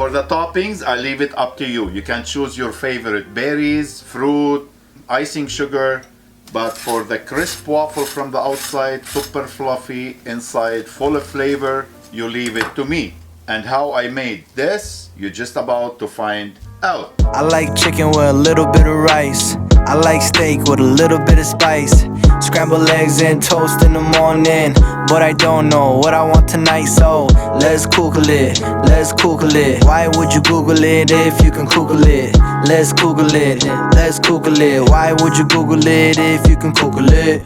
For the toppings, I leave it up to you. You can choose your favorite berries, fruit, icing sugar, but for the crisp waffle from the outside, super fluffy, inside full of flavor, you leave it to me. And how I made this, you're just about to find out. I like chicken with a little bit of rice. I like steak with a little bit of spice. Scrambled eggs and toast in the morning, but I don't know what I want tonight, so let's Google it, let's Google it. Why would you Google it if you can Google it? Let's Google it, let's Google it. Why would you Google it if you can Google it?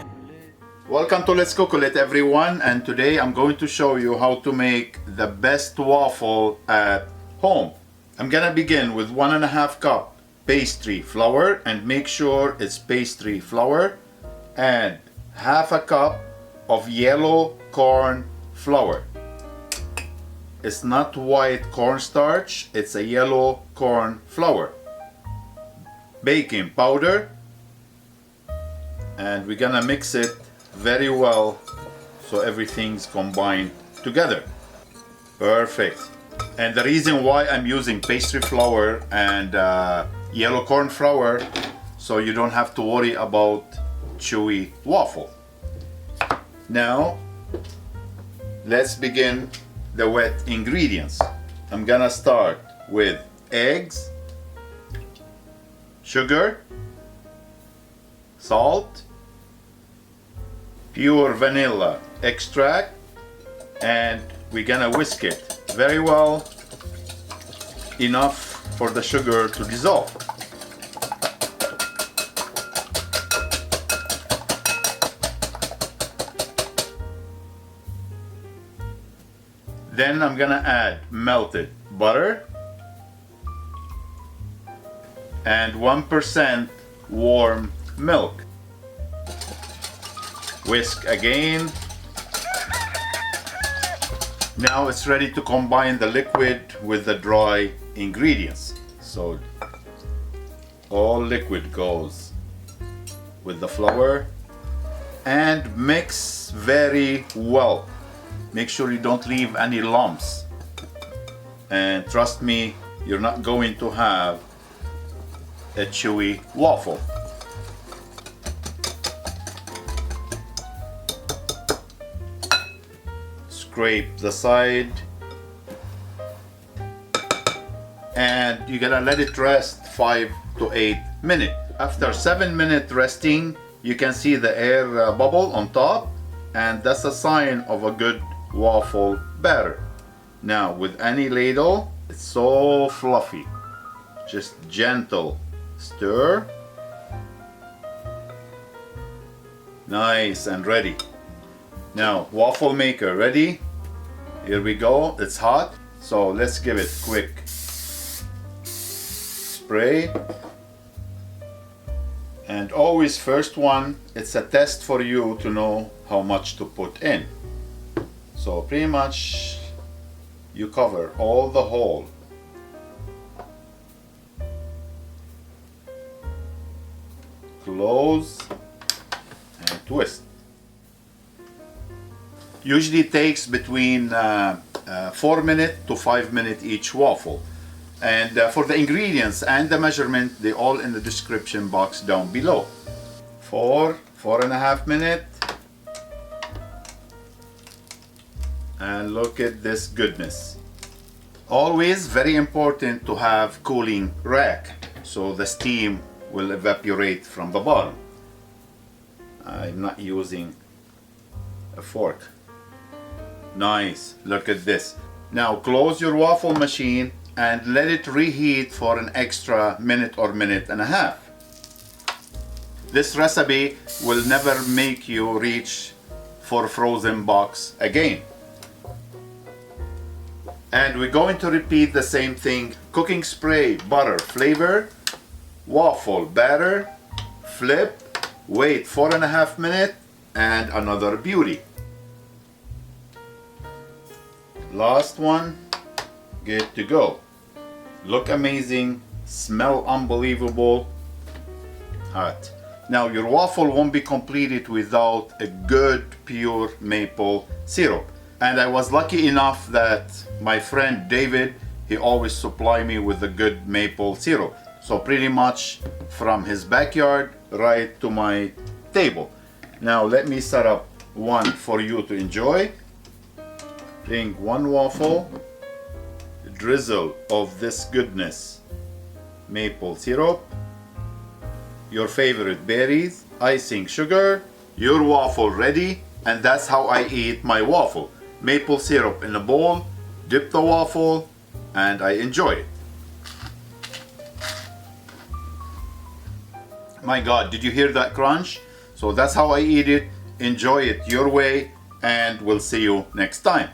Welcome to Let's Google It, everyone, and today I'm going to show you how to make the best waffle at home. I'm gonna begin with 1.5 cup pastry flour, and make sure it's pastry flour, and 1/2 cup of yellow corn flour. It's not white cornstarch, it's a yellow corn flour. Baking powder, and we're gonna mix it very well so everything's combined together. Perfect. And the reason why I'm using pastry flour and yellow corn flour, so you don't have to worry about chewy waffle. Now let's begin the wet ingredients. I'm gonna start with eggs, sugar, salt, pure vanilla extract, and we're gonna whisk it very well, enough for the sugar to dissolve. Then I'm gonna add melted butter and 1% warm milk. Whisk again. Now it's ready to combine the liquid with the dry ingredients. So all liquid goes with the flour and mix very well. Make sure you don't leave any lumps. And trust me, you're not going to have a chewy waffle. Scrape the side, and you're gonna let it rest 5 to 8 minutes. After 7 minutes resting, you can see the air bubble on top, and that's a sign of a good waffle batter. Now with any ladle, it's so fluffy, just gentle stir. Nice and ready. Now waffle maker ready. Here we go. It's hot, so let's give it quick spray. And always first one, it's a test for you to know how much to put in. So pretty much you cover all the hole. Close and twist. Usually takes between 4 minutes to 5 minutes each waffle. And for the ingredients and the measurement, they all in the description box down below. 4.5 minutes. And look at this goodness. Always very important to have cooling rack, so the steam will evaporate from the bottom. I'm not using a fork. Nice, look at this. Now close your waffle machine and let it reheat for an extra minute or minute and a half. This recipe will never make you reach for frozen box again. And we're going to repeat the same thing. Cooking spray, butter, flavor, waffle batter, flip, wait 4.5 minutes, and another beauty. Last one, good to go. Look amazing, smell unbelievable, hot. Now your waffle won't be completed without a good pure maple syrup. And I was lucky enough that my friend David he always supply me with a good maple syrup. So pretty much from his backyard right to my table. Now let me set up one for you to enjoy. Bring one waffle, drizzle of this goodness, maple syrup, your favorite berries, icing sugar, your waffle ready. And that's how I eat my waffle. Maple syrup in a bowl, dip the waffle, and I enjoy it. My God, did you hear that crunch? So that's how I eat it. Enjoy it your way, and we'll see you next time.